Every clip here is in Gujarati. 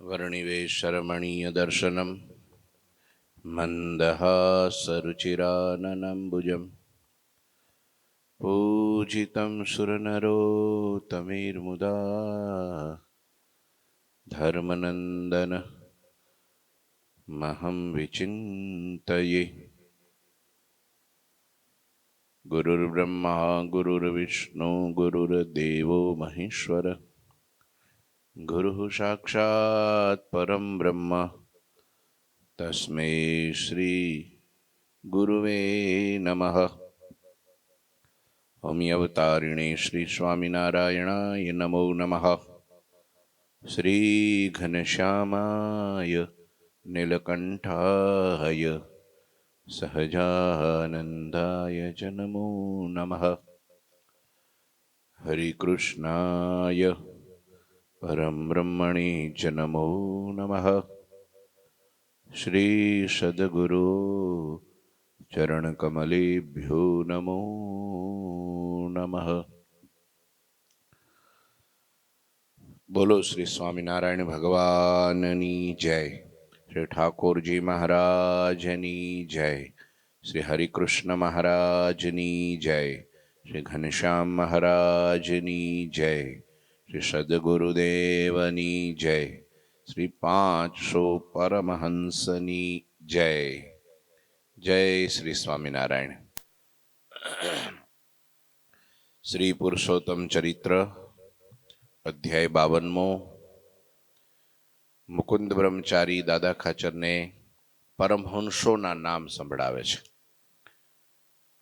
वर्णिवेशरमणीयदर्शनं मन्दहासरुचिराननम्बुजं पूजितं सुरनरोत्तमैर्मुदा धर्मनन्दन महं विचिन्तये। गुरुर्ब्रह्मा गुरुर्विष्णु गुरुर्देवो महेश्वर गुरुः साक्षात् परं ब्रह्म तस्मै श्री गुरुवे नमः। ओम अवतारिणे श्री स्वामिनारायणाय नमो नमः। श्री घनश्यामाय नीलकंठाय सहजानंदाय च नमो नमः। हरिकृष्णाय परम ब्रह्मणे च नमो नमः। श्री सद्गुरु चरणकमलेभ्यो नमो नमः। बोलो श्री स्वामीनारायण भगवाननी जय। श्री ठाकुरजी महाराजनी जय। श्री हरिकृष्ण महाराजनी जय। श्री घनश्याम महाराजनी जय। श्री सद्गुरुदेवनी जय। श्री 500 परमहंसनी जय। जय श्री स्वामीनारायण। श्री पुरुषोत्तम चरित्र अध्याय 52मो। મુકુંદ બ્રહ્મચારી દાદા ખાચરને પરમહંસોના નામ સંભળાવે છે.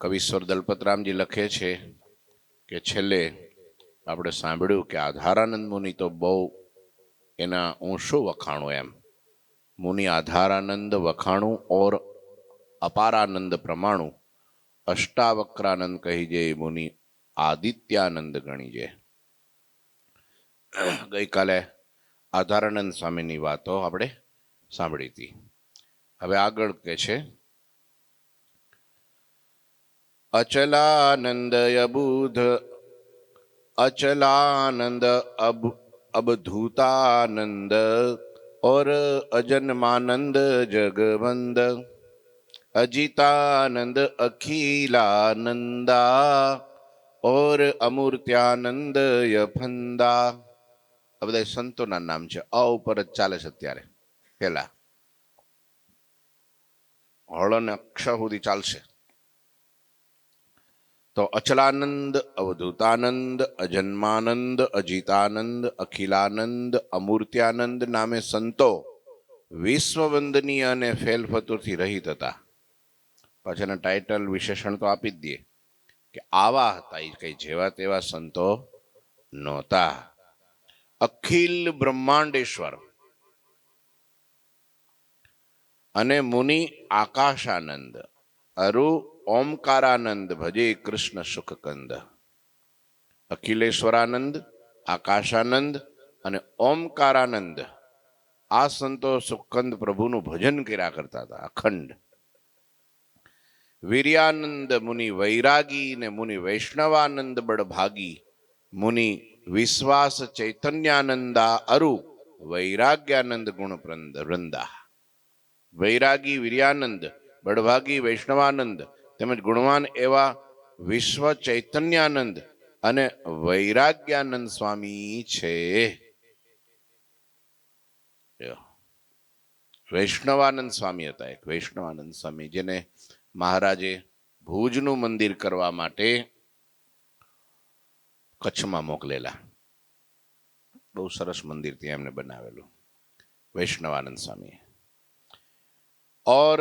કવિશ્વર દલપતરામજી લખે છે કે છેલ્લે આપણે સાંભળ્યું કે આધારાનંદ મુનિ તો બહુ એના ઊંશો વખાણું એમ. મુનિ આધારાનંદ વખાણું ઓર અપારાનંદ પ્રમાણું અષ્ટાવક્રાનંદ કહી જે મુનિ આદિત્યાનંદ ગણી જે. ગઈકાલે આધારાનંદ સ્વામીની વાતો આપણે સાંભળી હતી. હવે આગળ કે છે અચલાનંદ અબુધ અચલાનંદ અબધૂતાનંદ और अजन्मानंद जगवंद अजितानंद अखिलानंदा और अमूर्त्यानंद यफंदा. આ બધા સંતોના નામ છે. અ ઉપર જ ચાલે છે અત્યારે. પેલા હળ અને અક્ષર સુધી ચાલશે. તો અચલાનંદ અવધૂતાનંદ અજન્માનંદ અજીતાનંદ અખિલાનંદ અમૂર્ત્યાનંદ નામે સંતો વિશ્વવંદનીય અને ફેલફતુરથી રહિત હતા. પછી એના ટાઇટલ વિશેષણ તો આપી જ દઈએ કે આવા હતા. એ કઈ જેવા તેવા સંતો નહોતા. અખિલ બ્રહ્માંડેશ્વર અને મુનિ આકાશાનંદ અરુ ઓમકારાનંદ ભજે કૃષ્ણ સુખકંદ. અખિલેશ્વરાનંદ, આકાશાનંદ અને ઓમકારાનંદ આ સંતો સુખકંદ પ્રભુનું ભજન કર્યા કરતા હતા અખંડ. વીર્યાનંદ મુનિ વૈરાગી ને મુનિ વૈષ્ણવાનંદ બળભાગી મુનિ વિશ્વાસ ચૈતન્યાનંદા અરુ વૈરાગ્યાનંદ ગુણ વૃંદા. વૈરાગી વીર્યાનંદ બળભાગી વૈષ્ણવાનંદ તેમજ ગુણવાન એવા વિશ્વ ચૈતન્યાનંદ અને વૈરાગ્યાનંદ સ્વામી છે. વૈષ્ણવાનંદ સ્વામી હતા. એક વૈષ્ણવાનંદ સ્વામી જેને મહારાજે ભુજનું મંદિર કરવા માટે કચ્છમાં મોકલેલા. બહુ સરસ મંદિર ત્યાં એમને બનાવેલું વૈષ્ણવાનંદ સ્વામી. ઓર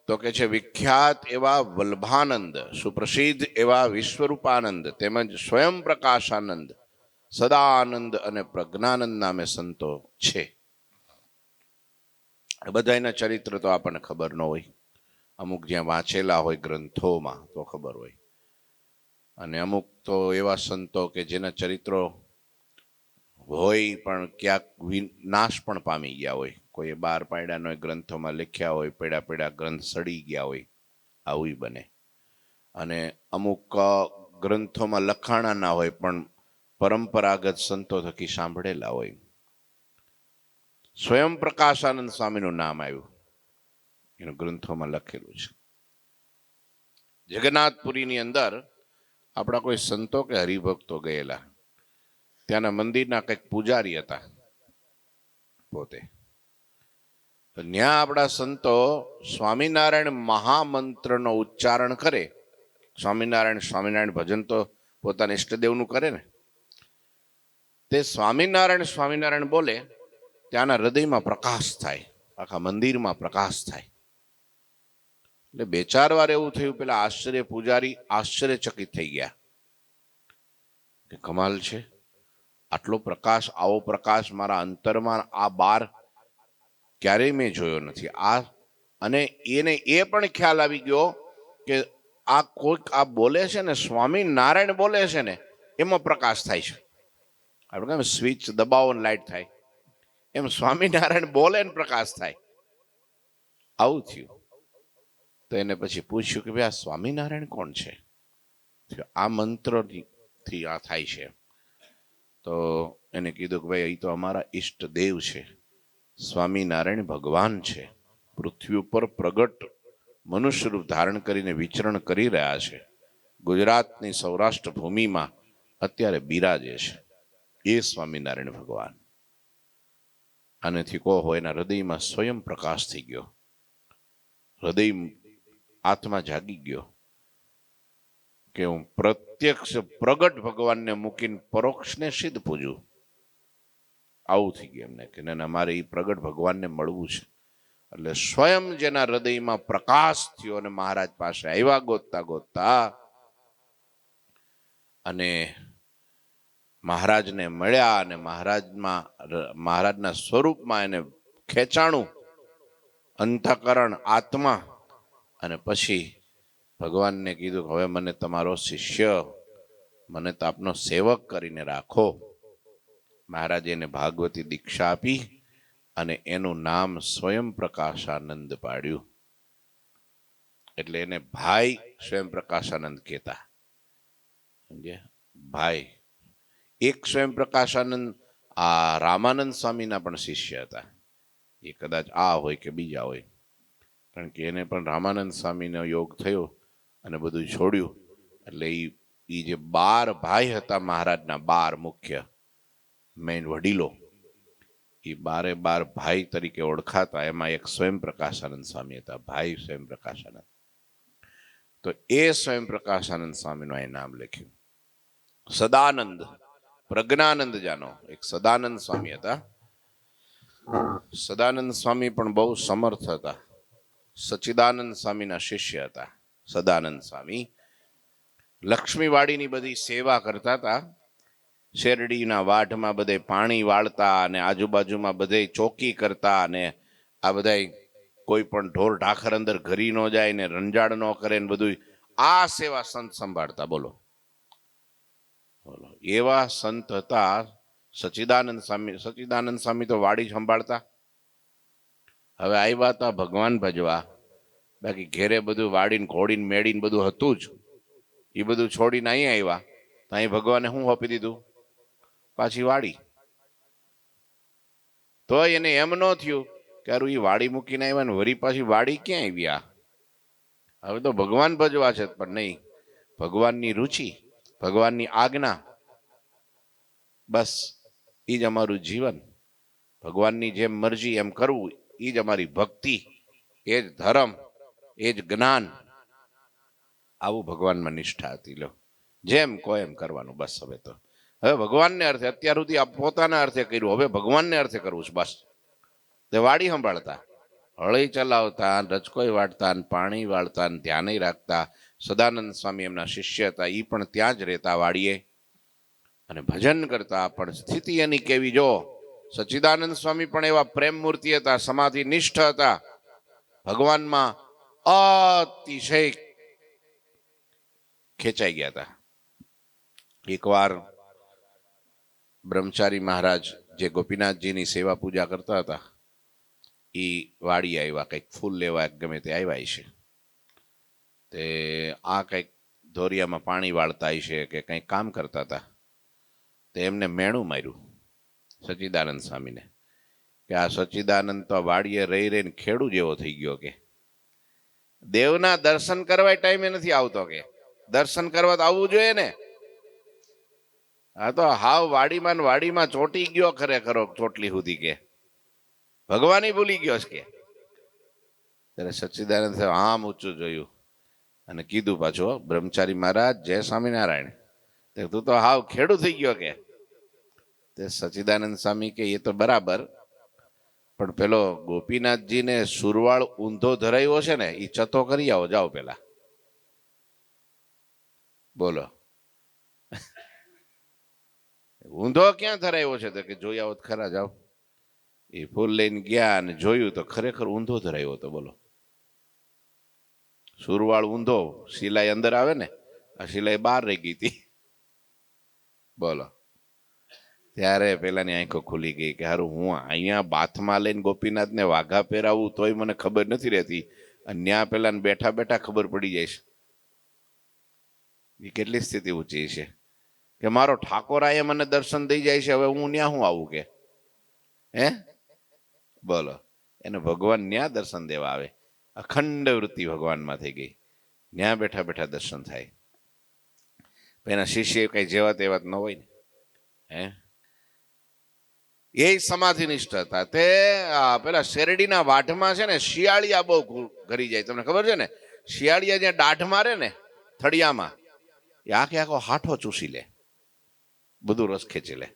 તો કે છે વિખ્યાત એવા વલ્ભાનંદ, સુપ્રસિદ્ધ એવા વિશ્વરૂપાનંદ તેમજ સ્વયં પ્રકાશાનંદ, સદાનંદ અને પ્રજ્ઞાનંદ નામે સંતો છે. બધાના ચરિત્ર તો આપણને ખબર ન હોય. અમુક જ્યાં વાંચેલા હોય ગ્રંથોમાં તો ખબર હોય, અને અમુક તો એવા સંતો કે જેના ચરિત્રો હોય પણ ક્યાંક નાશ પણ પામી ગયા હોય. કોઈ બાર પાડ્યાનો ગ્રંથોમાં લખ્યા હોય, પેડા પેડા ગ્રંથ સડી ગયા હોય, આવું બને. અને અમુક ગ્રંથોમાં લખાણા ના હોય પણ પરંપરાગત સંતો થકી સાંભળેલા હોય. સ્વયં પ્રકાશાનંદ સ્વામીનું નામ આવ્યું. એનું ગ્રંથોમાં લખેલું છે. જગન્નાથપુરીની અંદર આપણા કોઈ સંતો કે હરિભક્તો ગયેલા. ત્યાંના મંદિરના કંઈક પૂજારી હતા પોતે. તો ત્યાં આપણા સંતો સ્વામિનારાયણ મહામંત્રનો ઉચ્ચારણ કરે. સ્વામિનારાયણ સ્વામિનારાયણ ભજન તો પોતાના ઈષ્ટદેવનું કરે ને. તે સ્વામિનારાયણ સ્વામિનારાયણ બોલે, ત્યાંના હૃદયમાં પ્રકાશ થાય, આખા મંદિરમાં પ્રકાશ થાય. એટલે 2-4 વાર એવું થયું, પેલા આશ્ચર્ય પૂજારી આશ્ચર્યચકિત થઈ ગયા કે કમાલ છે, આટલો પ્રકાશ, આવો પ્રકાશ મારા અંતરમાં આ બાર ક્યારેય મેં જોયો નથી. અને એને એ પણ ખ્યાલ આવી ગયો કે આ કોઈક આ બોલે છે ને, સ્વામિનારાયણ બોલે છે ને, એમાં પ્રકાશ થાય છે. આપણે કેમ સ્વિચ દબાવો ને લાઈટ થાય, એમ સ્વામિનારાયણ બોલે ને પ્રકાશ થાય. આવું થયું. તો એને પછી પૂછ્યું કે ભાઈ આ સ્વામિનારાયણ કોણ છે? આ મંત્રથી આ થાય છે. તો એને કીધું કે ભાઈ અહીં તો અમારા ઈષ્ટદેવ છે, સ્વામિનારાયણ ભગવાન છે, પૃથ્વી ઉપર પ્રગટ મનુષ્ય રૂપ ધારણ કરીને વિચરણ કરી રહ્યા છે. ગુજરાતની સૌરાષ્ટ્ર ભૂમિમાં અત્યારે બિરાજે છે એ સ્વામિનારાયણ ભગવાન. આનેથી કહો એના હૃદયમાં સ્વયં પ્રકાશ થઈ ગયો, હૃદય આત્મા જાગી ગયો કે હું પ્રત્યક્ષ પ્રગટ ભગવાનને મૂકીને પરોક્ષને સિદ્ધ પૂજું. આવું થઈ ગયું એમને કે ના, મારે એ પ્રગટ ભગવાનને મળવું છે. એટલે સ્વયં જેના હૃદયમાં પ્રકાશ થયો અને મહારાજ પાસે આવ્યા ગોતતા ગોતતા, અને મહારાજને મળ્યા, અને મહારાજના સ્વરૂપમાં એને ખેંચાણું અંતઃકરણ આત્મા. અને પછી ભગવાનને કીધું હવે મને તમારો શિષ્ય, મને તો આપનો સેવક કરીને રાખો. મહારાજે એને ભાગવતી દીક્ષા આપી અને એનું નામ સ્વયં પ્રકાશાનંદ પાડ્યું. એટલે એને ભાઈ સ્વયં પ્રકાશાનંદ કહેતા. સમજ્યા? ભાઈ. એક સ્વયં પ્રકાશાનંદ આ રામાનંદ સ્વામીના પણ શિષ્ય હતા. એ કદાચ આ હોય કે બીજા હોય, કારણ કે એને પણ રામાનંદ સ્વામીનો યોગ થયો અને બધું છોડ્યું. એટલે એ જે 12 ભાઈ હતા મહારાજના, 12 મુખ્ય મેઇન વડીલો, એ 12 ભાઈ તરીકે ઓળખાતા. એમાં એક સ્વયં પ્રકાશાનંદ સ્વામી હતા, ભાઈ સ્વયં પ્રકાશાનંદ. તો એ સ્વયં પ્રકાશાનંદ સ્વામીનું અહીં નામ લખ્યું. સદાનંદ, પ્રજ્ઞાનંદ જાનો એક સદાનંદ સ્વામી હતા. સદાનંદ સ્વામી પણ બહુ સમર્થ હતા. સચ્ચિદાનંદ સ્વામીના શિષ્ય હતા. સદાનંદ સ્વામી લક્ષ્મીવાડીની બધી સેવા કરતા હતા. શેરડીના વાઢમાં બધે પાણી વાળતા, અને આજુબાજુમાં બધે ચોકી કરતા, અને આ બધા કોઈ પણ ઢોર ઢાખર અંદર ઘરી ન જાય ને રંજાડ ન કરે ને બધું આ સેવા સંત સંભાળતા. બોલો બોલો, એવા સંત હતા સચ્ચિદાનંદ સ્વામી. સચ્ચિદાનંદ સ્વામી તો વાડી સંભાળતા. હવે આવ્યા હતા ભગવાન ભજવા, બાકી ઘેરે બધું વાડીને ઘોડીને મેળીને બધું હતું જ. એ બધું છોડીને અહીં આવ્યા તો અહીં ભગવાને શું આપી દીધું? પાછી વાડી. તો એને એમ ન થયું કે હારું એ વાડી મૂકીને આવ્યા ને વરી પાછી વાડી ક્યાં આવ્યા? હવે તો ભગવાન ભજવા છે, પણ નહીં, ભગવાનની રુચિ, ભગવાનની આજ્ઞા, બસ એ જ અમારું જીવન. ભગવાનની જેમ મરજી એમ કરવું, એ જ અમારી ભક્તિ, એ જ ધર્મ, એ જ જ્ઞાન. આવું ભગવાનમાં નિષ્ઠા હતી. લો, જેમ કહો એમ કરવાનું બસ. હવે ભગવાનને અર્થે, અત્યાર સુધી પોતાના અર્થે કર્યું, હવે ભગવાનને અર્થે કરવું છે બસ. તે વાડી સંભાળતા, હળી ચલાવતા, રચકોઈ વાળતા, પાણી વાળતા, ધ્યાને રાખતા. સદાનંદ સ્વામી એમના શિષ્ય હતા, એ પણ ત્યાં જ રહેતા વાડીએ અને ભજન કરતા. પણ સ્થિતિ એની કેવી જો! સચ્ચિદાનંદ સ્વામી પણ એવા પ્રેમ મૂર્તિ હતા, સમાધિ નિષ્ઠ હતા, ભગવાનમાં અતિશય ખેંચાઈ ગયા હતા. એકવાર બ્રહ્મચારી મહારાજ જે ગોપીનાથજીની સેવા પૂજા કરતા હતા, એ વાડી આવ્યા, કંઈક ફૂલ લેવા ગમે તે આવ્યા છે. તે આ કંઈક ધોરિયામાં પાણી વાળતા છે કે કંઈક કામ કરતા હતા. તે એમને મેણું માર્યું સચ્ચિદાનંદ સ્વામીને. કે આ સચ્ચિદાનંદ તો વાડીએ રહી રહીને ખેડૂ જેવો થઈ ગયો કે દેવના દર્શન કરવા ટાઈમે નથી આવતો કે દર્શન કરવા તો આવવું જોઈએ ને. આ તો હાવ વાડીમાં ચોટી ગયો ખરેખર ચોટલી સુધી કે ભગવાન ભૂલી ગયો છે કે. ત્યારે સચ્ચિદાનંદ સાહેબ આમ ઊંચું જોયું અને કીધું પાછું બ્રહ્મચારી મહારાજ જય સ્વામિનારાયણ તું તો હાવ ખેડૂ થઈ ગયો કે. તે સચ્ચિદાનંદ સ્વામી કે એ તો બરાબર પણ પેલો ગોપીનાથજીને સુરવાળ ઊંધો ધરાયો છે ને એ ચતો કરી આવો જાઓ પેલા. બોલો ઊંધો ક્યાં ધરાયો છે તો કે જોઈ આવો ખરા જાઓ. એ ફૂલ લઈને ગયા અને જોયું તો ખરેખર ઊંધો ધરાયો હતો. બોલો સુરવાળ ઊંધો સિલાઈ અંદર આવે ને આ સિલાઈ બહાર રહી ગઈ હતી. બોલો ત્યારે પેલાની આંખો ખુલી ગઈ કે હારું હું અહીંયા બાથમાં લઈને ગોપીનાથને વાઘા પહેરાવું તોય મને ખબર નથી રહેતી અને ન્યા પેલા બેઠા બેઠા ખબર પડી જાય છે. એ કેટલી સ્થિતિ ઊંચી છે કે મારો ઠાકોરાએ મને દર્શન દઈ જાય છે હવે હું ન્યા હું આવું કે હે. બોલો એને ભગવાન ન્યા દર્શન દેવા આવે. અખંડ વૃત્તિ ભગવાનમાં થઈ ગઈ. ન્યા બેઠા બેઠા દર્શન થાય. એના શિષ્ય કઈ જેવા તેવા ન હોય ને હે. એ સમાધિનિષ્ઠ હતા. તે પેલા શેરડીના વાઢમાં છે ને શિયાળિયા બહુ ઘરી જાય. તમને ખબર છે ને શિયાળિયા જ્યાં દાઢ મારે ને થળિયામાં એ આખે આખો હાઠો ચૂસી લે બધું રસ ખેંચી લે.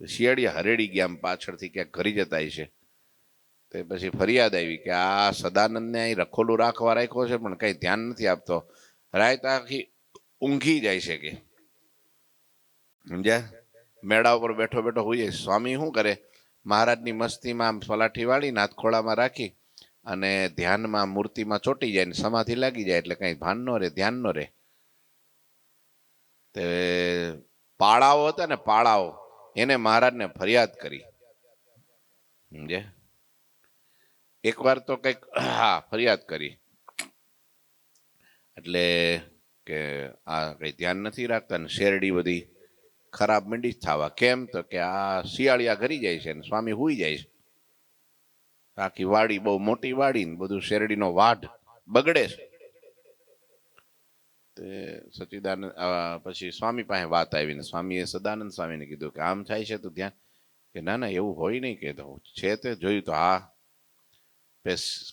શિયાળિયા હરેડી ગયા આમ પાછળથી ક્યાંક ઘરી જતા છે. તે પછી ફરિયાદ આવી કે આ સદાનંદને અહીં રખોલું રાખવા રાખ્યો છે પણ કઈ ધ્યાન નથી આપતો. રાત આખી ઊંઘી જાય છે કે સમજ્યા. મેળા ઉપર બેઠો બેઠો હોઈએ. સ્વામી શું કરે મહારાજની મસ્તીમાં આમ પલાઠી વાળી નાથખોળામાં રાખી અને ધ્યાનમાં મૂર્તિમાં ચોટી જાય ને સમાધિ લાગી જાય એટલે કઈ ભાન ન રહે ધ્યાન ન રહે. તે પાળાઓ હતા ને પાળાઓ એને મહારાજને ફરિયાદ કરી સમજે. એકવાર તો કઈક હા ફરિયાદ કરી એટલે કે આ કઈ ધ્યાન નથી રાખતા ને શેરડી બધી ખરાબ મંડી થવા. કેમ તો કે આ શિયાળિયા ઘરી જાય છે ને સ્વામી હુઈ જાય છે. આખી વાડી બહુ મોટી વાડી ને બધું શેરડીનો વાઢ બગડે છે. તે સચ્ચિદાનંદ પછી સ્વામી પાસે વાત આવીને સ્વામીએ સદાનંદ સ્વામીને કીધું કે આમ થાય છે તો ધ્યાન કે ના ના એવું હોય નહીં કે છે. તે જોયું તો હા.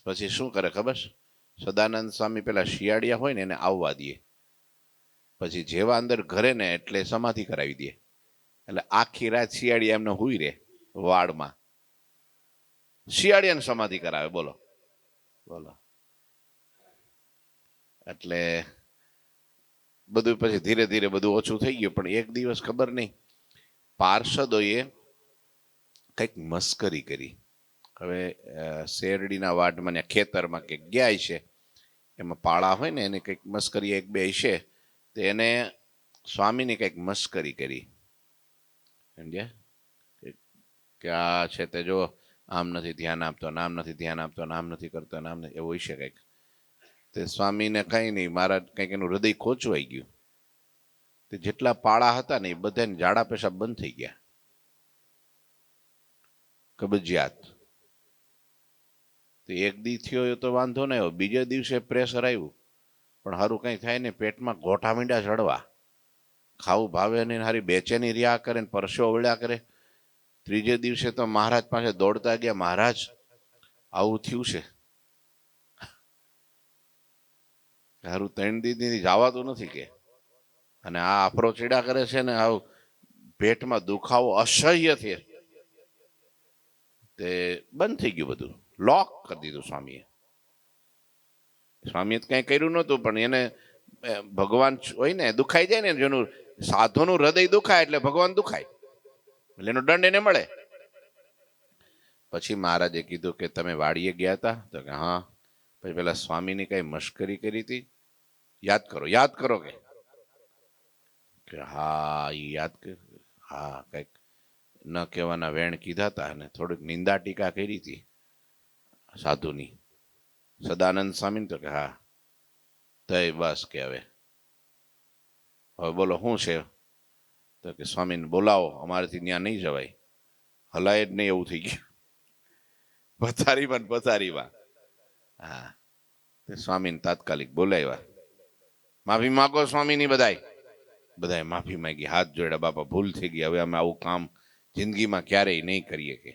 પછી શું કરે ખબર સદાનંદ સ્વામી પેલા શિયાળિયા હોય ને એને આવવા દે. પછી જેવા અંદર ઘરે ને એટલે સમાધિ કરાવી દે. એટલે આખી રાત શિયાળિયા એમને હુઈ રે વાડમાં. શિયાળિયાને સમાધિ કરાવે. બોલો બોલો એટલે બધું પછી ધીરે ધીરે બધું ઓછું થઈ ગયું. પણ એક દિવસ ખબર નહીં પાર્ષદોએ કંઈક મસ્કરી કરી. હવે શેરડીના વાડમાં ને ખેતરમાં કંઈક ગયા છે એમાં પાળા હોય ને એને કંઈક મસ્કરી એક બે છે તો એને સ્વામીની કંઈક મસ્કરી કરી સમજ્યા કે આ છે તે જો આમ નથી ધ્યાન આપતો આમ નથી ધ્યાન આપતો આમ નથી કરતો આમ નથી એવું છે કંઈક. તે સ્વામીને કંઈ નહીં મહારાજ કંઈક એનું હૃદય ખોચવાઈ ગયું. તે જેટલા પાળા હતા ને એ બધાને ઝાડા પેશાબ બંધ થઈ ગયા. કબજિયાત એક દી થયો તો વાંધો ન આવ્યો. બીજે દિવસે પ્રેશર આવ્યું પણ સારું કઈ થાય ને પેટમાં ગોઠા મીંડા ચડવા ખાવું ભાવે ને હારી બેચેની રહ્યા કરે ને પરસો વળ્યા કરે. ત્રીજે દિવસે તો મહારાજ પાસે દોડતા ગયા મહારાજ આવું થયું છે. હારું 3 દીથી જવાતું નથી કે અને આ આફરો ચીડા કરે છે ને આવું પેટમાં દુખાવો અસહ્ય છે. તે બંધ થઈ ગયું બધું લોક કરી દીધું સ્વામીએ. સ્વામીએ કઈ કર્યું નહોતું પણ એને ભગવાન હોય ને દુખાઈ જાય ને જેનું સાધુનું હૃદય દુખાય એટલે ભગવાન દુખાય એટલે એનો દંડ એને મળે. પછી મહારાજે કીધું કે તમે વાડીએ ગયા હતા તો કે હા. પછી પેલા સ્વામીની કઈ મશ્કરી કરી હતી યાદ કરો કે હા યાદ કર હા કઈક ન કહેવાના વેણ કીધા હતા અને થોડીક નિંદા ટીકા કરી હતી સાધુની. સદાનંદ સ્વામી તો કે હા તય બસ કે હવે બોલો શું છે તો કે સ્વામીને બોલાવો અમારેથી ત્યાં નહીં જવાય. હલાય જ નહીં એવું થઈ ગયું, પથારીમાં ને પથારીમાં. હા, તે સ્વામીને તાત્કાલિક બોલાવ્યા. માફી માગો સ્વામીની. બધાય માફી માંગી, હાથ જોડ્યા. બાપા ભૂલ થઈ ગઈ, હવે અમે આવું કામ જિંદગીમાં ક્યારેય નહીં કરીએ કે.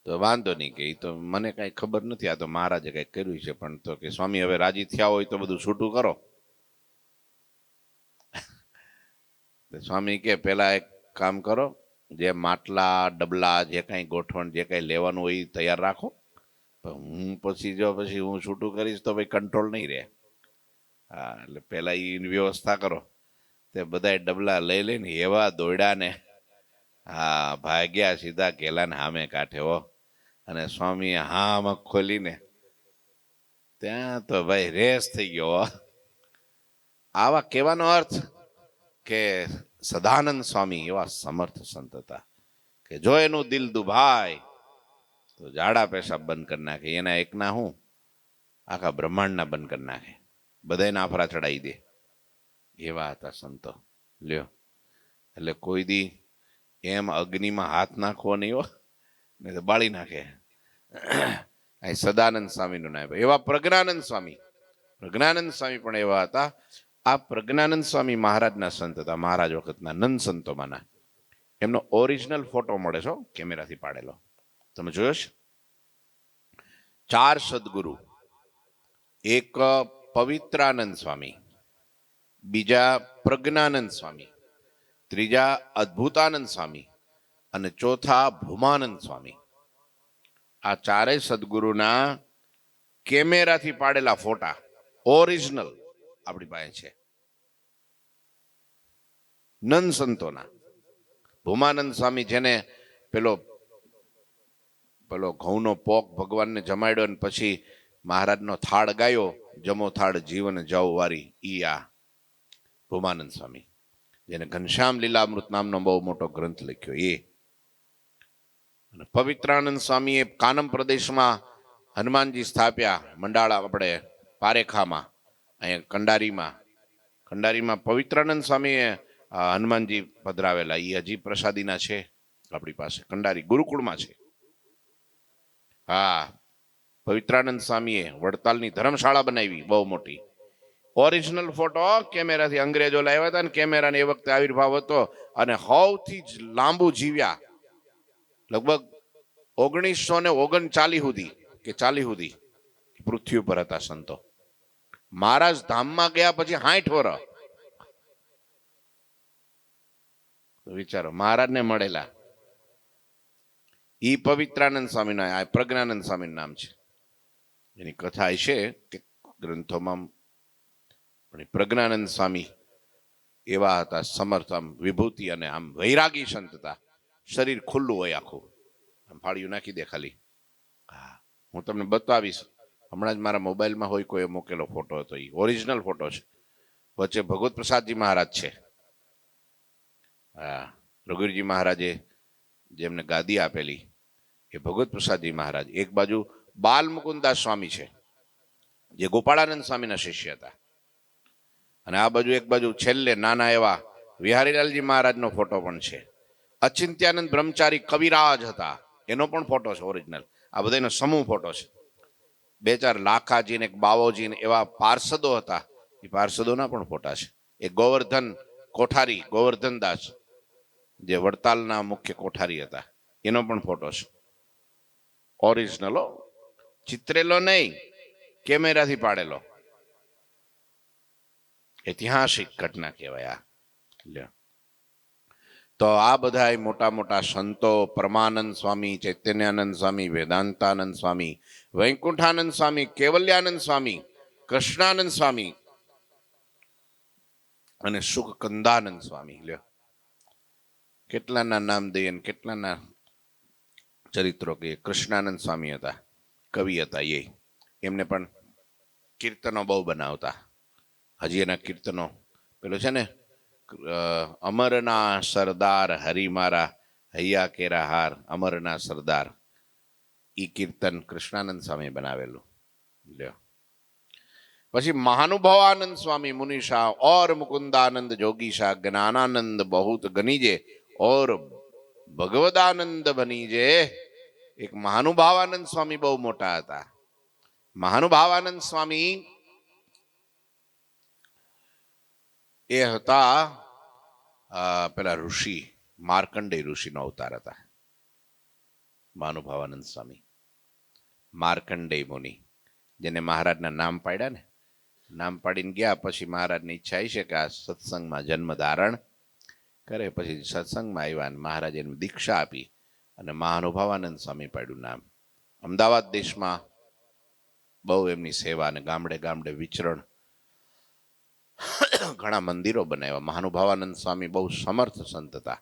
તો વાંધો નહીં કે એ તો મને કઈ ખબર નથી, આ તો મહારાજે કઈ કર્યું છે, પણ તો કે સ્વામી હવે રાજી થયા હોય તો બધું છૂટું કરો. સ્વામી કે પેલા એક કામ કરો, જે માટલા ડબલા જે કઈ ગોઠવણ જે કઈ લેવાનું હોય એ તૈયાર રાખો. હું પછી હું છૂટું કરીશ તો ભાઈ કંટ્રોલ નહીં રહે. હા, એટલે પેલા એ વ્યવસ્થા કરો. તે બધા ડબલા લઈ લઈને એવા દોડ્યા ને, હા, ભાગ્યા સીધા કેલા ને સામે કાંઠે હો. અને સ્વામી હામાં ખોલીને ત્યાં તો ભાઈ રેસ થઈ ગયો. આવા કહેવાનો અર્થ કે સદાનંદ સ્વામી એવા સમર્થ સંત હતા કે જો એનું દિલ દુભાય તો જાડા પેશાબ બંધ કરી નાખે. એના એકના હું આખા બ્રહ્માંડના બંધ કરી નાખે, બધાને આફરા ચડાવી દે, એવા હતા સંતો. લ્યો, એટલે કોઈ દી એમ અગ્નિમાં હાથ નાખવો નહીં હો, નહીં તો બાળી નાખે. સદાનંદ સ્વામીનું નામ. એવા પ્રજ્ઞાનંદ સ્વામી પણ એવા હતા. આ પ્રજ્ઞાનંદ સ્વામી મહારાજના સંત હતા, મહારાજ વખતના નંદ સંતોમાંના. એમનો ઓરિજિનલ ફોટો મળે છે કેમેરાથી પાડેલો, તમે જોયો છે? 4 સદગુરુ, એક પવિત્રાનંદ સ્વામી, બીજા પ્રજ્ઞાનંદ સ્વામી, ત્રીજા અદ્ભુતાનંદ સ્વામી અને ચોથા ભૂમાનંદ સ્વામી. આ 4 સદગુરુના કેમેરાથી પાડેલા ફોટા ઓરિજિનલ આપણી પાસે છે, નંદ સંતોના. ભૂમાનંદ સ્વામી જેને પેલો ઘઉંનો પોક ભગવાનને જમાડ્યો ને પછી મહારાજનો થાળ ગાયો, જમો થાળ જીવન જવ વારી, ઈ આ ભૂમાનંદ સ્વામી, જેને ઘનશ્યામ લીલામૃત નામનો બહુ મોટો ગ્રંથ લખ્યો એ. અને પવિત્રાનંદ સ્વામીએ કાનમ પ્રદેશમાં હનુમાનજી સ્થાપ્યા, મંડાળા આપણે પારેખામાં, અહીંયા કંડારીમાં પવિત્રાનંદ સ્વામીએ હનુમાનજી પધરાવેલા. એ હજી પ્રસાદીના છે આપણી પાસે, કંડારી ગુરુકુળમાં છે. હા, પવિત્રાનંદ સ્વામીએ વડતાલની ધર્મશાળા બનાવી બહુ મોટી. ઓરિજિનલ ફોટો કેમેરાથી અંગ્રેજો લાવ્યા હતા ને કેમેરાને એ વખતે આવિર્ભાવ હતો. અને સૌથી જ લાંબુ જીવ્યા, લગભગ 1939 સુધી કે 40 સુધી પૃથ્વી ઉપર હતા સંતો. મહારાજ ધામમાં ગયા પછી 60 વર્ષ. વિચારો, મહારાજને મળેલા. ઈ પવિત્રાનંદ સ્વામીના, આ પ્રજ્ઞાનંદ સ્વામીનું નામ છે. એની કથા છે કે ગ્રંથોમાં. પણ પ્રજ્ઞાનંદ સ્વામી એવા હતા સમર્થ, આમ વિભૂતિ અને આમ વૈરાગી સંત હતા. શરીર ખુલ્લું હોય આખું, આમ ફાળિયું નાખી દે ખાલી. હા, હું તમને બતાવીશ. હમણાં જ મારા મોબાઈલમાં હોય કોઈ મૂકેલો ફોટો હતો, એ ઓરિજિનલ ફોટો છે. વચ્ચે ભગવત પ્રસાદજી મહારાજ છે. હા, રઘુવીરજી મહારાજે જેમને ગાદી આપેલી એ ભગવત પ્રસાદજી મહારાજ. એક બાજુ બાલ મુકુદાસ સ્વામી છે, જે ગોપાળાનંદ સ્વામીના શિષ્ય હતા. અને આ બાજુ એક બાજુ છેલ્લે નાના એવા વિહારીલાલજી મહારાજનો ફોટો પણ છે. અચિંત્યાનંદ બ્રહ્મચારી કવિરાજ હતા, એનો પણ ફોટો છે ઓરિજિનલ. આ બધાનો સમૂહ ફોટો છે. 2-4 લાખાજી ને એક બાવોજી ને એવા પાર્ષદો હતા, એ પાર્ષદોના પણ ફોટા છે. એક ગોવર્ધન કોઠારી, ગોવર્ધન દાસ, જે વડતાલના મુખ્ય કોઠારી હતા, એનો પણ ફોટો છે. ઓરિજિનલ, ચિત્રેલો નહીં, કેમેરાથી પાડેલો. ઐતિહાસિક ઘટના કહેવાય આ. તો આ બધા મોટા મોટા સંતો, પરમાનંદ સ્વામી, ચૈતન્યાનંદ સ્વામી, વેદાંતાનંદ સ્વામી, વૈકુંઠાનંદ સ્વામી, કેવલ્યાનંદ સ્વામી, કૃષ્ણાનંદ સ્વામી અને સુખકંદાનંદ સ્વામી. લ્યો, કેટલાના નામ દઈએ ને કેટલાના ચરિત્રો કે. કૃષ્ણાનંદ સ્વામી હતા, કવિ હતા. એમને પણ કીર્તનો બહુ બનાવતા. હજી એના કીર્તનો પેલો છે ને, અમરના સરદાર હરી મારા હૈયા કેરા હાર, અમરના સરદાર, ઈ કીર્તન કૃષ્ણાનંદ સ્વામી બનાવેલું. લ્યો, પછી મહાનુભાવાનંદ સ્વામી મુનિષા ઓર મુકુંદાનંદ જોગીશા જ્ઞાનાનંદ બહુત ગનીજે और ભગવદાનંદ બની જે એક મહાનુભાવાનંદ સ્વામી બહુ મોટા હતા. મહાનુભાવાનંદ સ્વામી એ હતા પેલા ઋષિ માર્કંડેય ઋષિનો અવતાર હતા. મહાનુભાવાનંદ સ્વામી માર્કંડેય મુનિ, જેને મહારાજના નામ પાડ્યા ને, નામ પાડીને ગયા પછી મહારાજની ઈચ્છા આવી છે કે આ સત્સંગમાં જન્મ ધારણ કરે. પછી સત્સંગમાં આવ્યા અને મહારાજે એને દીક્ષા આપી અને મહાનુભાવાનંદ સ્વામી પાડ્યું નામ. અમદાવાદ દેશમાં બહુ એમની સેવા અને ગામડે ગામડે વિચરણ, ઘણા મંદિરો બનાવ્યા. મહાનુભાવાનંદ સ્વામી બહુ સમર્થ સંત હતા,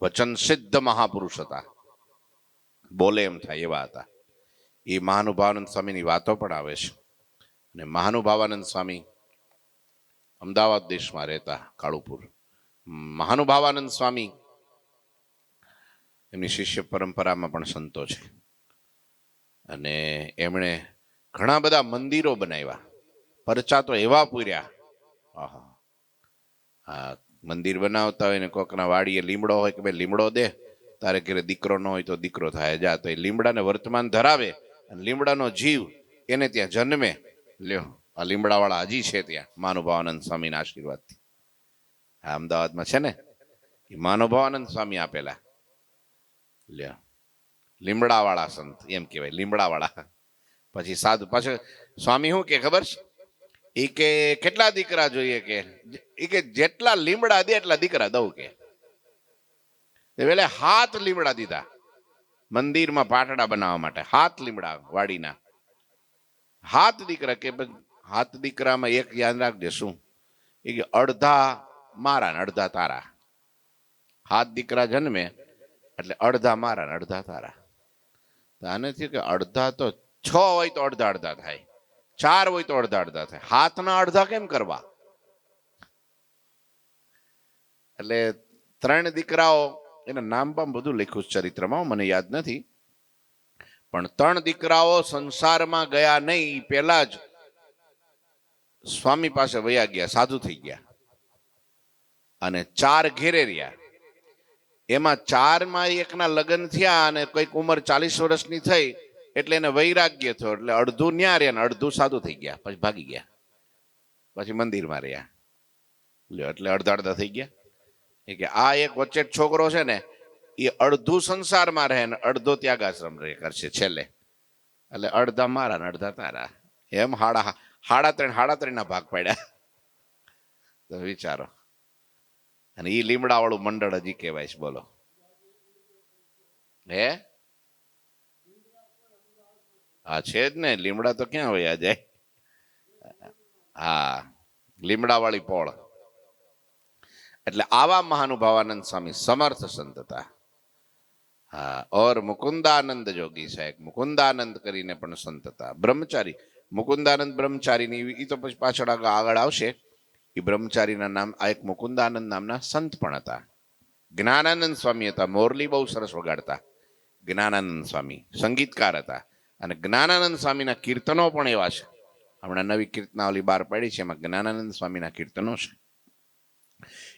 વચન સિદ્ધ મહાપુરુષ હતા, બોલે એમ થાય એવા હતા. એ મહાનુભાવાનંદ સ્વામીની વાતો પણ આવે છે. અને મહાનુભાવાનંદ સ્વામી અમદાવાદ દેશમાં રહેતા, કાળુપુર. મહાનુભાવાનંદ સ્વામી એમની શિષ્ય પરંપરામાં પણ સંતો છે અને એમણે ઘણા બધા મંદિરો બનાવ્યા, પરચા તો એવા પૂર્યા. હા, મંદિર બનાવતા હોય ને કોકના વાડીએ લીમડો હોય કે ભાઈ લીમડો દે, તારે ઘરે દીકરો ન હોય તો દીકરો થાય જા, તો એ લીમડાને વર્તમાન ધરાવે અને લીમડાનો જીવ એને ત્યાં જન્મે. લ્યો, આ લીમડાવાળા હજી છે ત્યાં, મહાનુભાવાનંદ સ્વામીના આશીર્વાદથી. આ અમદાવાદમાં છે ને, એ મહાનુભાવાનંદ સ્વામી આપેલા. લ્યો, લીમડાવાળા સંત એમ કહેવાય, લીમડાવાળા. પછી સાધુ પાછળ સ્વામી શું કે ખબર છે? એ કે કેટલા દીકરા જોઈએ કે? એ કે જેટલા લીમડા દે એટલા દીકરા દઉં કે. એટલે 7 લીમડા દીધા મંદિરમાં પાટડા બનાવવા માટે. 7 લીમડા વાડીના, 7 દીકરા. કે 7 દીકરામાં એક યાદ રાખજે શું, એ કે અડધા મારા ને અડધા તારા. 7 દીકરા જન્મે એટલે અડધા મારા ને અડધા તારા. તો આને થયું કે અડધા તો 6 હોય તો અડધા અડધા થાય, 4 હોય તો અડધા અડધા થાય, 7ના અડધા કેમ કરવા? એટલે 3 દીકરાઓ, એના નામ પણ બધું લખ્યું છે ચરિત્રમાં, મને યાદ નથી. પણ 3 દીકરાઓ સંસારમાં ગયા નહીં પેલા જ સ્વામી પાસે વયા ગયા, સાધુ થઈ ગયા. અને 4 ઘેરે રહ્યા. એમાં 4માં એકના લગ્ન થયા અને કઈક ઉંમર 40 વર્ષની થઈ એટલે એને વૈરાગ્ય થયો, એટલે અડધું ન્યા રહ્યા ને અડધું સાધુ થઈ ગયા, પછી ભાગી ગયા, પછી મંદિરમાં રહ્યા. એટલે અડધા અડધા થઈ ગયા. એ કે આ એક વચ્ચે છોકરો છે ને, એ અડધું સંસારમાં રહે ને અડધો ત્યાગાશ્રમ રહે કરશે છેલ્લે. એટલે અડધા મારા ને અડધા તારા, એમ સાડા ત્રણ ભાગ પાડ્યા. તો વિચારો. અને એ લીમડા વાળું મંડળ હજી કહેવાય છે. બોલો, હે? હા, છે જ ને, લીમડા તો ક્યાં વયા જાય. હા, લીમડા વાળી પોળ. એટલે આવા મહાનુભાવાનંદ સ્વામી સમર્થ સંત હતા. હા, ઓર મુકુંદાનંદ જોગી સાહેબ, મુકુંદાનંદ કરીને પણ સંત હતા, બ્રહ્મચારી. મુકુંદાનંદ બ્રહ્મચારીની એ તો પછી પાછળ આગળ આવશે. એ બ્રહ્મચારીના નામ આ એક મુકુંદાનંદ નામના સંત પણ હતા. જ્ઞાનાનંદ સ્વામી હતા, મોરલી બહુ સરસ વગાડતા. જ્ઞાનાનંદ સ્વામી સંગીતકાર હતા અને જ્ઞાનાનંદ સ્વામીના કીર્તનો પણ એવા છે. હમણાં નવી કીર્તનાવલી બહાર પાડી છે, એમાં જ્ઞાનાનંદ સ્વામીના કીર્તનો છે.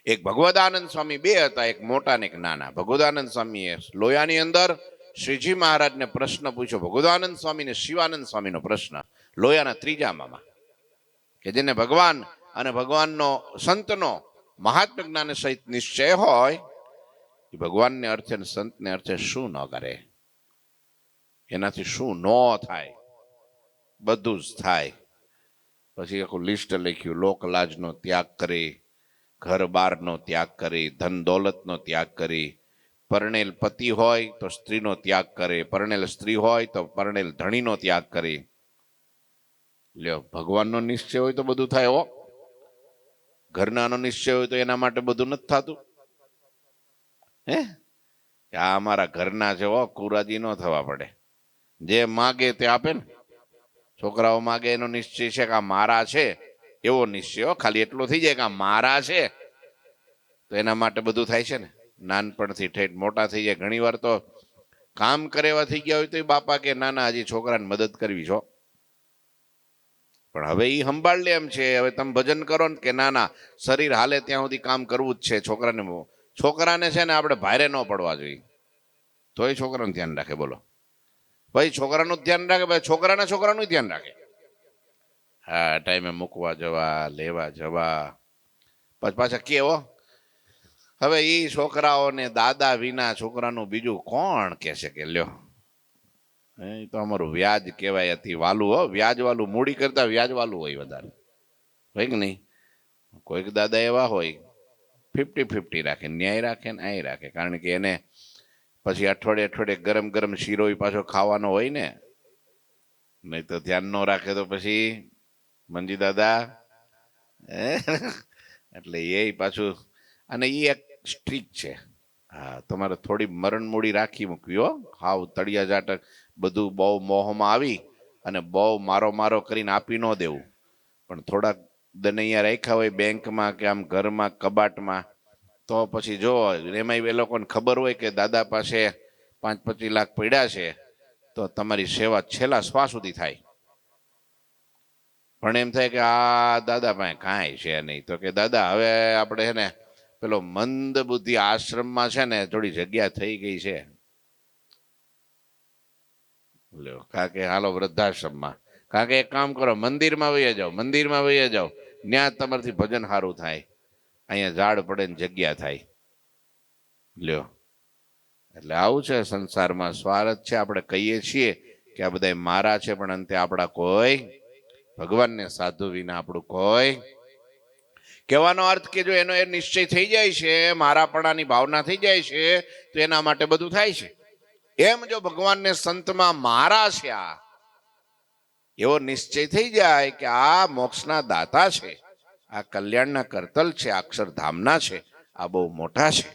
એક ભગવદાનંદ સ્વામી, 2 હતા, એક મોટા ને એક નાના. ભગવદાનંદ સ્વામીએ લોયાની અંદર શ્રીજી મહારાજને પ્રશ્ન પૂછ્યો. ભગવદાનંદ સ્વામી ને શિવાનંદ સ્વામીનો પ્રશ્ન લોયાના 3જા મામા, કે જેને ભગવાન અને ભગવાનનો સંતનો મહાત્મ્ય જ્ઞાન સહિત નિશ્ચય હોય, એ ભગવાનને અર્થે અને સંતને અર્થે શું ન કરે, એનાથી શું ન થાય, બધું જ થાય. પછી આખું લિસ્ટ લખ્યું. લોકલાજનો ત્યાગ કરે, ઘર બારનો ત્યાગ કરે, ધન દોલતનો ત્યાગ કરે, પરણેલ પતિ હોય તો સ્ત્રીનો ત્યાગ કરે, પરણેલ સ્ત્રી હોય તો પરણેલ ધણીનો ત્યાગ કરે. લ્યો, ભગવાનનો નિશ્ચય હોય તો બધું થાય. હો, ઘરનાનો નિશ્ચય હોય તો એના માટે બધું નથી થતું. હે, આ અમારા ઘરના છે, હો, કુરાજી ન થવા પડે. જે માગે તે આપે ને. છોકરાઓ માગે એનો નિશ્ચય છે કે આ મારા છે, એવો નિશ્ચય. ખાલી એટલો થઈ જાય કે આ મારા છે તો એના માટે બધું થાય છે ને. નાનપણથી ઠેઠ મોટા થઈ જાય. ઘણી વાર તો કામ કરે એવા થઈ ગયા હોય તો બાપા કે નાના હજી છોકરાને મદદ કરવી છો, પણ હવે એ સંભાળ લે એમ છે. હવે તમે ભજન કરો ને કે ના ના, શરીર હાલે ત્યાં સુધી કામ કરવું જ છે, છોકરાને છે ને આપણે ભારે ન પડવા જોઈએ, તોય છોકરાનું ધ્યાન રાખે. બોલો ભાઈ, છોકરાનું ધ્યાન રાખે, ભાઈ છોકરાનું ધ્યાન રાખે. હા, ટાઈમે મૂકવા જવા, લેવા જવા, પછી પાછા કેવો હવે એ છોકરાઓને દાદા વિના છોકરાનું બીજું કોણ કે છે કે લ્યો, એ તો અમારું વ્યાજ કહેવાય. અતિ વાલું હો, વ્યાજ વાલું, મૂડી કરતા વ્યાજ વાલું હોય વધારે, હોય કે નહીં? કોઈક દાદા એવા હોય 50-50 રાખે, ન્યાય રાખે ને આય રાખે, કારણ કે એને પછી અઠવાડિયે અઠવાડિયે ગરમ ગરમ શીરો પાછો ખાવાનો હોય ને, નહીં તો ધ્યાન ન રાખે તો પછી મંજી દાદા એટલે એ પાછું. અને એ એક સ્ટ્રીક છે. હા, તમારે થોડી મરણ મૂડી રાખી મૂકવી હો. હાવ તળિયા જાટક બધું બહુ મોહમાં આવી અને બહુ મારો મારો કરીને આપી ન દેવું, પણ થોડાક દનૈયા રાખ્યા હોય બેંકમાં કે આમ ઘરમાં કબાટમાં, તો પછી જો એમાં એ લોકોને ખબર હોય કે દાદા પાસે 5-25 લાખ પડ્યા છે, તો તમારી સેવા છેલ્લા શ્વાસ સુધી થાય. પણ એમ થાય કે આ દાદા પાસે કાંઈ છે નહીં, તો કે દાદા હવે આપણે છે ને પેલો મંદ બુદ્ધિ આશ્રમમાં છે ને થોડી જગ્યા થઈ ગઈ છે, લ્યો કારણ કે હાલો વૃદ્ધાશ્રમમાં, કારણ કે એક કામ કરો, મંદિરમાં વહી જાઓ, મંદિરમાં વહી જાઓ, ત્યાં તમારથી ભજન સારું થાય, અહીંયા ઝાડ પડે ને જગ્યા થાય. લ્યો, એટલે આવું છે સંસારમાં. સ્વાર્થ છે. આપણે કહીએ છીએ કે આ બધા મારા છે, પણ અંતે આપણા કોઈ ભગવાનને સાધુ વિના આપણું કોઈ. કહેવાનો અર્થ કે જો એનો એ નિશ્ચય થઈ જાય છે, મારાપણાની ભાવના થઈ જાય છે, તો એના માટે બધું થાય છે. એમ જો ભગવાનને સંતમાં મારા છે આ એવો નિશ્ચય થઈ જાય કે આ મોક્ષના દાતા છે, આ કલ્યાણના કરતલ છે, અક્ષરધામના છે, આ બહુ મોટા છે,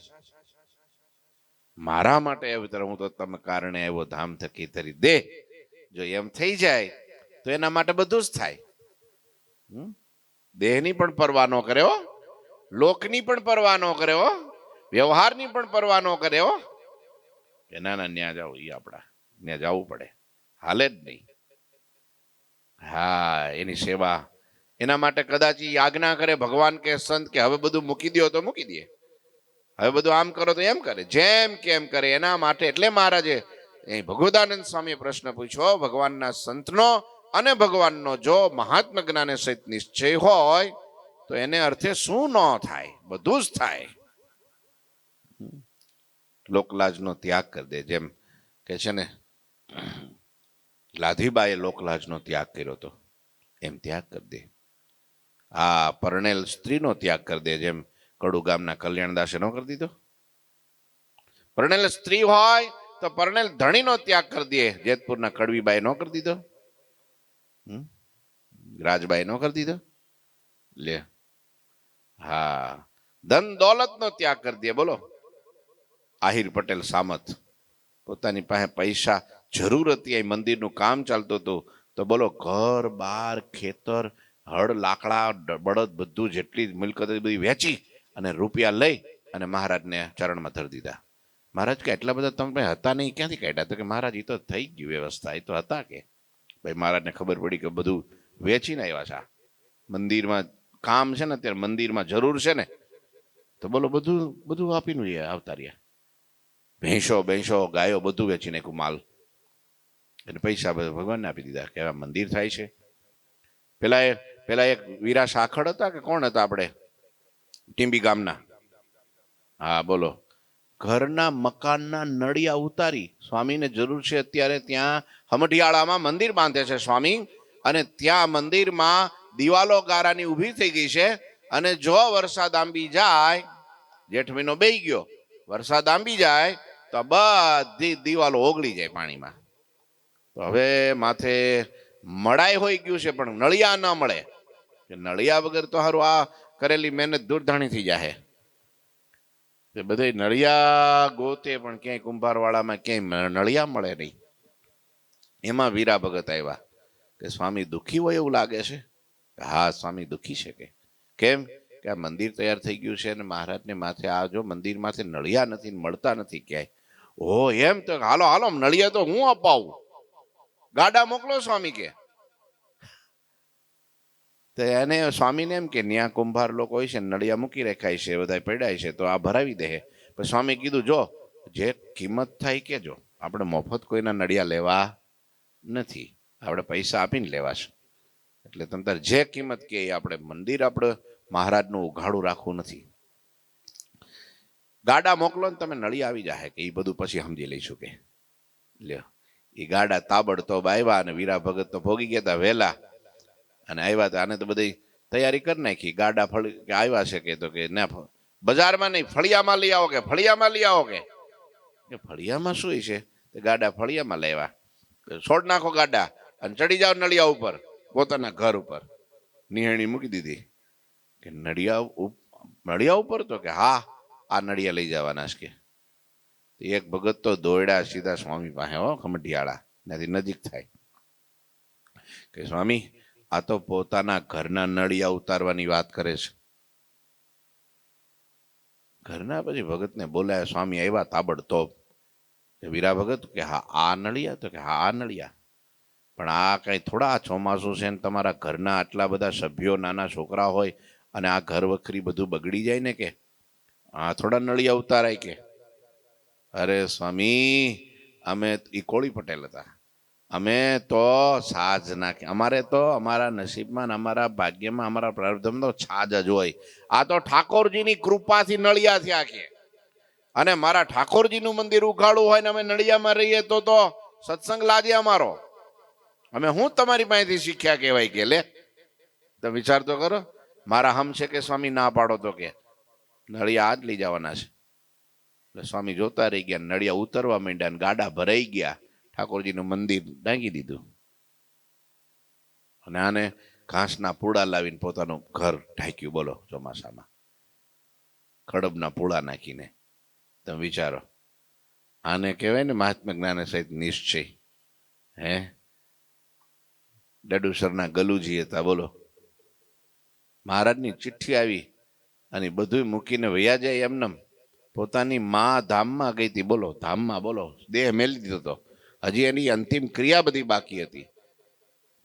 મારા માટે હું તો તમે કારણે આવ્યો ધામ થકી ધરી દે, જો એમ થઈ જાય તો એના માટે બધું જ થાય. દેહની પણ પરવા ન કરે હો, લોકની પણ પરવા ન કરે હો, વ્યવહારની પણ પરવા ન કરે હો, કે ના ના ન્યા જાવ, એ આપણા ત્યાં જવું પડે, હાલે જ નહીં. હા, એની સેવા, એના માટે કદાચ આજ્ઞા કરે ભગવાન કે સંત કે હવે બધું મૂકી દો તો મૂકી દે, હવે બધું આમ કરો તો એમ કરે, જેમ કેમ કરે. એના માટે એટલે મહારાજે ભગવદાનંદ સ્વામીએ પ્રશ્ન પૂછ્યો, ભગવાનના સંતનો અને ભગવાનનો જો મહાત્મ જ્ઞાને સહિત નિશ્ચય હોય તો એને અર્થે શું ન થાય? બધું જ થાય. લોકલાજનો ત્યાગ કરી દે, જેમ કે છે ને લાધીબાએ લોકલાજનો ત્યાગ કર્યો હતો, એમ ત્યાગ કરી દે. આ પરણેલ સ્ત્રીનો ત્યાગ કરી દે, જેમ કડુ ગામના કલ્યાણદાસે ન કરી દીધો. પરણેલ સ્ત્રી હોય તો પરણેલ ધણીનો ત્યાગ કરી દે, જેતપુરના કડવીબાઈ ન કરી દીધો, રાજબાઈ ન કરી દીધો. લે, હા, ધન દોલતનો ત્યાગ કરી દે. બોલો, આહિર પટેલ સામત પોતાની પાસે પૈસા જરૂર હતી, અહીં મંદિરનું કામ ચાલતું હતું, તો બોલો ઘર બાર ખેતર હળ લાકડા બળદ બધું જેટલી મિલકત બધી વેચી અને રૂપિયા લઈ અને મહારાજને ચરણમાં ધરી દીધા. મહારાજ કે એટલા બધા તમે હતા નહીં, ક્યાંથી કાઢ્યા? તો કે મહારાજ એ તો થઈ ગયું વ્યવસ્થા, એ તો હતા. કે ભાઈ મહારાજને ખબર પડી કે બધું વેચીને આવ્યા છે, મંદિરમાં કામ છે ને અત્યારે મંદિરમાં જરૂર છે ને, તો બોલો બધું બધું આપીને આવતા રહ્યા. ભેંસો ગાયો બધું વેચી નાખ્યું, માલ, એને પૈસા ભગવાનને આપી દીધા કે મંદિર થાય છે. પેલા એક વીરા સાખડ હતા કે કોણ હતા આપણે ટીંબી ગામના, હા બોલો, ઘરના મકાનના નળિયા ઉતારી, સ્વામીને જરૂર છે અત્યારે ત્યાં હમઢિયાળામાં મંદિર બાંધે છે સ્વામી, અને ત્યાં મંદિરમાં દિવાલો ગારાની ઊભી થઈ ગઈ છે, અને જો વરસાદ આંબી જાય, જેઠ મહિનો બેહી ગયો, વરસાદ આંબી જાય તો બધી દિવાલો ઓગળી જાય પાણીમાં. તો હવે માથે મળાઈ હોઈ ગયું છે, પણ નળિયા ન મળે, કે નળિયા વગર તો સારું આ કરેલી મહેનત દૂરધાણી થઈ જાય. બધે નળિયા ગોતે પણ ક્યાંય કુંભારવાળામાં ક્યાંય નળિયા મળે નહીં. એમાં વીરા ભગત આવ્યા કે સ્વામી દુઃખી હોય એવું લાગે છે. હા સ્વામી દુઃખી છે. કે કેમ? કે આ મંદિર તૈયાર થઈ ગયું છે અને મહારાજને માથે આ જો મંદિરમાંથી નળિયા નથી, મળતા નથી ક્યાંય. ઓ એમ? તો હાલો હાલો નળિયા તો હું અપાવું, ગાડા મોકલો સ્વામી. કે તો એને સ્વામીને એમ કે ન્યા કુંભાર લોકો હોય છે, નળિયા મૂકી રાખાય છે, બધા પડ્યા છે, તો આ ભરાવી દે. પછી સ્વામી કીધું, જો જે કિંમત થાય કેજો, આપણે મફત કોઈના નડિયા લેવા નથી, આપણે પૈસા આપીને લેવા છે. એટલે તમે તાર જે કિંમત કે આપણે મંદિર આપણે મહારાજનું ઉઘાડું રાખવું નથી. ગાડા મોકલો ને તમે નળી આવી જાય કે એ બધું પછી સમજી લઈશું કે લ્યો. એ ગાડા તાબડતોબ આવ્યા અને વીરા ભગત તો ભોગી ગયા હતા વહેલા, અને આવ્યા હતા. આને તો બધી તૈયારી કરી નાખી. ગાડા આવ્યા છે કે તો કે ના બજારમાં નહીં, ફળિયામાં લઈ આવો કે, ફળિયામાં લઈ આવો કે. ફળિયામાં શું છે? ગાડા ફળિયામાં લેવા, છોડ નાખો ગાડા અને ચડી જાઓ નળિયા ઉપર, પોતાના ઘર ઉપર. નિહાણી મૂકી દીધી કે નળિયા ઉપર? તો કે હા, આ નળિયા લઈ જવાના છે કે. એક ભગત તો દોડ્યા સીધા સ્વામી પાસે, હો ખમઢિયાળા, ત્યાંથી નજીક થાય કે સ્વામી આ તો પોતાના ઘરના નળિયા ઉતારવાની વાત કરે છે. ઘરના પછી ભગતને બોલાયા. સ્વામી આવ્યા તાબડતોબ. વીરા ભગત કે હા આ નળિયા? તો કે હા આ નળિયા. પણ આ કઈ થોડા ચોમાસું છે ને તમારા ઘરના આટલા બધા સભ્યો, નાના છોકરા હોય અને આ ઘર વખરી બધું બગડી જાય ને કે, આ થોડા નળિયા ઉતારાય કે. અરે સ્વામી અમે ઈ કોળી પટેલ હતા, અમે તો છાજ નાખી, અમારે તો અમારા નસીબમાં અમારા ભાગ્યમાં અમારા પ્રારબ્ધમાં તો છાજ જ હોય. આ તો ઠાકોરજીની કૃપાથી નળિયા થયા કે. અને મારા ઠાકોરજીનું મંદિર ઉઘાડું હોય ને અમે નળિયામાં રહીએ તો સત્સંગ લાજે અમારો. અમે હું તમારી પાસેથી શીખ્યા કહેવાય કે. લે તો વિચાર તો કરો. મારા હમ છે કે સ્વામી ના પાડો તો કે નળિયા આજ લઈ જવાના છે. એટલે સ્વામી જોતા રહી ગયા. નળિયા ઉતરવા માંડ્યા ને ગાડા ભરાઈ ગયા. ઠાકોરજીનું મંદિર ઢાંકી દીધું. અને આને ઘાસના પૂડા લાવીને પોતાનું ઘર ઢાંક્યું. બોલો, ચોમાસામાં ખડબના પૂડા નાખીને. તમે વિચારો, આને કહેવાય ને મહાત્મા જ્ઞાન સહિત નિશ્ચય. હે ડડુસરના ગલુજી હતા. બોલો, મહારાજની ચિઠ્ઠી આવી અને બધું મૂકીને વયા જાય એમને. પોતાની મા ધામમાં ગઈ હતી. બોલો, ધામમાં, બોલો, દેહ મેલી દીધો હતો. હજી એની અંતિમ ક્રિયા બધી બાકી હતી.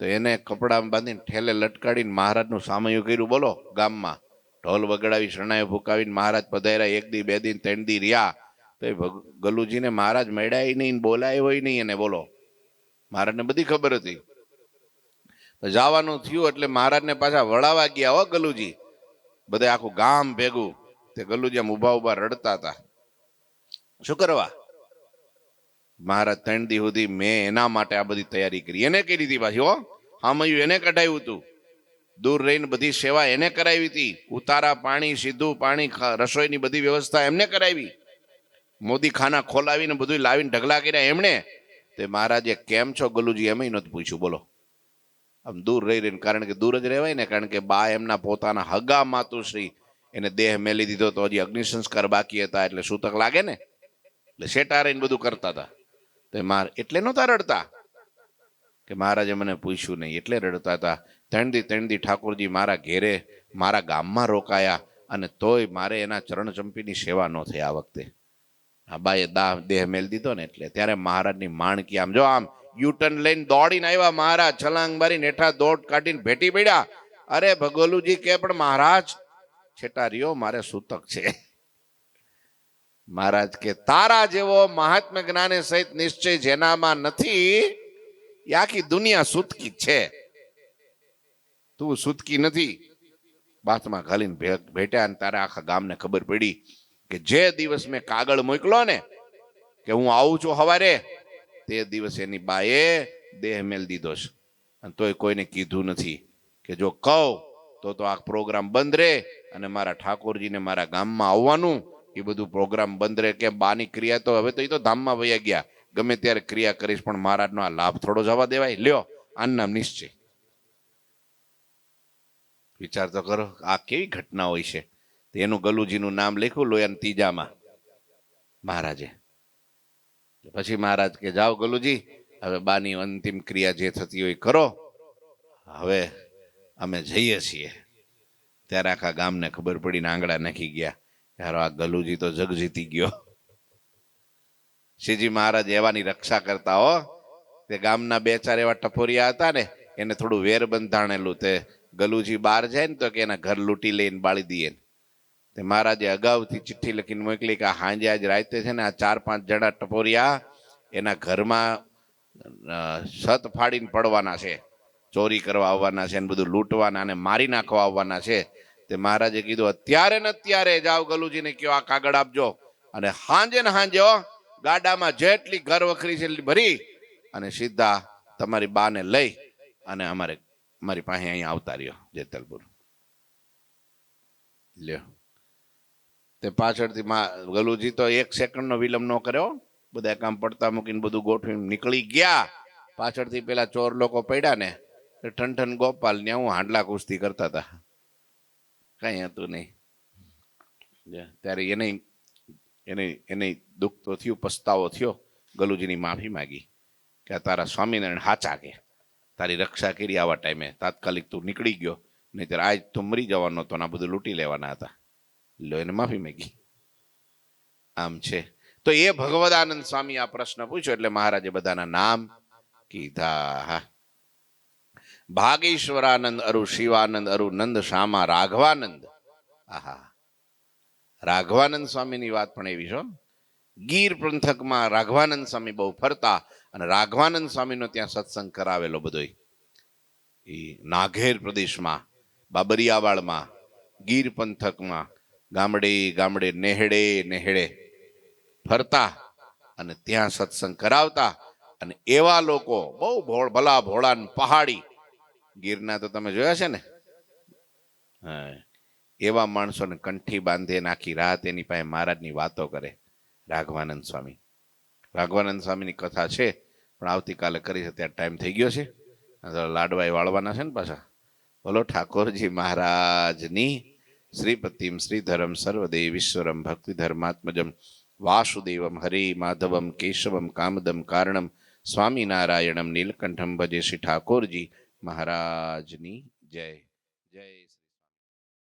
તો એને કપડાં બાંધીને ઠેલે લટકાડીને મહારાજનું સામયું કર્યું. બોલો, ગામમાં ઢોલ વગડાવી, શરણાઈ ભૂકાવીને મહારાજ પધાર્યા. 1 દી 2 દી 3 દી રહ્યા. તો એ ગલુજીને મહારાજ મળ્યા નહીં, બોલાય હોય નહીં એને. બોલો, મહારાજને બધી ખબર હતી. જવાનું થયું એટલે મહારાજને પાછા વળાવા ગયા. હો ગલુજી, બધે આખું ગામ ભેગું. તે ગલુજી આમ ઉભા ઉભા રડતા હતા. શું કરવા? મહારાજ 3 દી સુધી મેં એના માટે આ બધી તૈયારી કરી. એને કરી હતી પાછી. હો હામયું એને કઢાવ્યું હતું. દૂર રહીને બધી સેવા એને કરાવી હતી. ઉતારા પાણી, સીધું પાણી, રસોઈની બધી વ્યવસ્થા એમને કરાવી. મોદી ખાના ખોલાવીને બધું લાવીને ઢગલા કર્યા એમણે. તે મહારાજે કેમ છો ગલુજી એમ નહોતું પૂછ્યું. બોલો, આમ દૂર રહી રહીને, કારણ કે દૂર જ રહેવાય ને, કારણ કે બા એમના પોતાના હગા માતુશ્રી એને દેહ મેલી દીધો તો હજી અગ્નિ સંસ્કાર બાકી હતા. એટલે સૂતક લાગે ને, એટલે શેટા રહીને બધું કરતા હતા. તો એટલે નહોતા રડતા કે મહારાજે મને પૂછ્યું નહીં, એટલે રડતા હતા. 3 દી ઠાકોરજી મારા ઘેરે, મારા ગામમાં રોકાયા, અને તોય મારે એના ચરણ ચંપીની સેવા ન થઈ આ વખતે. આ બાએ દેહ મેલ દીધો ને એટલે. ત્યારે મહારાજની માણકી આમ જો આમ યુટર્ન લઈને દોડીને આવ્યા મહારાજ. છલાંગ મારીને હેઠા દોડ કાઢીને ભેટી પડ્યા. અરે ભગોલુજી કે પણ મહારાજ છેટા રહ્યો, મારે સૂતક છે. મહારાજ કે તારા જેવો મહાત્મા જ્ઞાને સહિત નિશ્ચય જેનામાં નથી, એ આખી દુનિયા સૂતકી છે. તું સૂતકી નથી. બાથમાં ઘાલીને ભેટ્યા અને તારે આખા ગામને ખબર પડી કે જે દિવસ મેં કાગળ મોકલો ને કે હું આવું છું હવારે, તે દિવસ એની બાએ દેહ મેલ દીધો છે. અને તોય કોઈને કીધું નથી કે જો કહું તો આ પ્રોગ્રામ બંધ રહે અને મારા ઠાકોરજીને મારા ગામમાં આવવાનું, એ બધું પ્રોગ્રામ બંધ રહે. કે બાની ક્રિયા તો હવે તો એ તો ધામમાં વયા ગયા, ગમે ત્યારે ક્રિયા કરીશ, પણ મહારાજનો આ લાભ થોડો જવા દેવાય. લ્યો, આનું નામ નિશ્ચય. વિચાર તો કરો, આ કેવી ઘટના હોય છે. એનું ગલુજીનું નામ લખ્યું લોયાના ત્રીજામાં મહારાજે. પછી મહારાજ કે જાઓ ગલુજી, હવે બાની અંતિમ ક્રિયા જે થતી હોય કરો, હવે અમે જઈએ છીએ. ત્યારે આખા ગામને ખબર પડીને આંગળા નાખી ગયા. યાર આ ગલુજી તો જગ જીતી ગયો. શ્રીજી મહારાજ એવાની રક્ષા કરતા. હો તે ગામના 2-4 એવા ટપોરિયા હતા ને, એને થોડું વેર બંધાણેલું. તે ગલુજી બહાર જાય ને તો કે એના ઘર લૂંટી લઈને બાળી દઈએ. તે મહારાજે અગાઉથી ચિઠ્ઠી લખીને મોકલી કે હાંજે આજ રાતે છે ને આ 4-5 જણા ટપોરિયા એના ઘરમાં છત ફાડીને પડવાના છે, ચોરી કરવા આવવાના છે, બધું લૂંટવાના અને મારી નાખવા આવવાના છે. તે મહારાજે કીધું અત્યારે ને અત્યારે જાઓ ગલુજીને કયો આ કાગળ આપજો, અને હાંજે ને હાંજે ગાડામાં જેટલી ઘર વખરી છે એટલી ભરી અને સીધા તમારી બાને લઈ અને મારી પાસે અહીંયા આવતા રહ્યો જેતલપુર. લ્યો, તે પાછળથી ગલુજી તો 1 સેકન્ડનો વિલંબ ન કર્યો, બધા કામ પડતા મૂકીને બધું ગોઠવીને નીકળી ગયા. પાછળથી પેલા ચોર લોકો પડ્યા ને ઠન ગોપાલ ને હું હાંડલા કુસ્તી કરતા હતા, કઈ હતું નહીં. ત્યારે એને દુઃખ તો થયું, પસ્તાવો થયો. ગલુજીની માફી માગી કે આ તારા સ્વામિનારાયણ હાચા કે તારી રક્ષા કરી આવા ટાઈમે, તાત્કાલિક તું નીકળી ગયો, નહીતર આજ તું મરી જવાનો તો ના બધું લૂંટી લેવાના હતા. લો, એને માફી માગી. આમ છે. તો એ ભગવદાનંદ સ્વામી આ પ્રશ્ન પૂછ્યો એટલે મહારાજે બધાના નામ કીધા. ભાગેશ્વરાનંદ અરુ, શિવાનંદ અરુ, નંદ શામા, રાઘવાનંદ. આહા, રાઘવાનંદ સ્વામીની વાત પણ એવી છે. ગીર પંથકમાં રાઘવાનંદ સ્વામી બહુ ફરતા અને રાઘવાનંદ સ્વામીનો ત્યાં સત્સંગ કરાવેલો બધો એ નાઘેર પ્રદેશમાં, બાબરિયાવાડમાં, ગીર પંથકમાં, ગામડે નેહડે ફરતા અને ત્યાં સત્સંગ કરાવતા. અને એવા લોકો બહુ ભલા ભોળા પહાડી, ગીરના તો તમે જોયા છે ને, એવા માણસોને કંઠી બાંધે આખી રાત એની પાસે મહારાજની વાતો કરે રાઘવાનંદ સ્વામી. રાઘવાનંદ સ્વામીની કથા છે પણ આવતીકાલે કરી છે, ત્યાં ટાઈમ થઈ ગયો છે. લાડવાઈ વાળવાના છે ને પાછા. બોલો ઠાકોરજી મહારાજની. શ્રીપતિમ શ્રીધરમ સર્વદેવીશ્વરમ ભક્તિ ધર્માત્મજમ વાસુદેવમ હરે માધવમ કેશવમ કામદમ કારણમ સ્વામિનારાયણમ નીલકંઠમ ભજે શ્રી ઠાકોરજી મહારાજની જય. જય.